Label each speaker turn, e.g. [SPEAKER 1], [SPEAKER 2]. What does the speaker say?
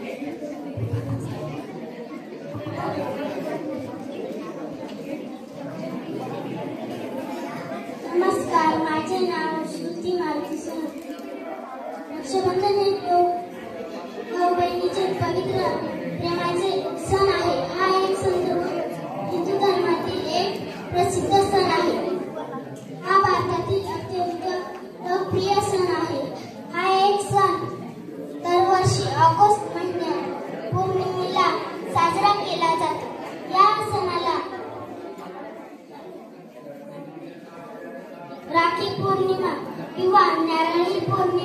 [SPEAKER 1] नमस्कार, माझे नाव श्रुती मारुती सोनवणे. रक्षाबंधन हे भाऊ बहिणीचे पवित्र प्रेमाचे सण आहे. हा एक हिंदू धर्मातील एक प्रसिद्ध सण आहे. हा भारतातील अत्यंत लोकप्रिय सण आहे. हा एक सण दरवर्षी ऑगस्ट महिन्यात पौर्णिमेला साजरा केला जातो. या सणाला राखी पौर्णिमा किंवा नारळी पौर्णिमा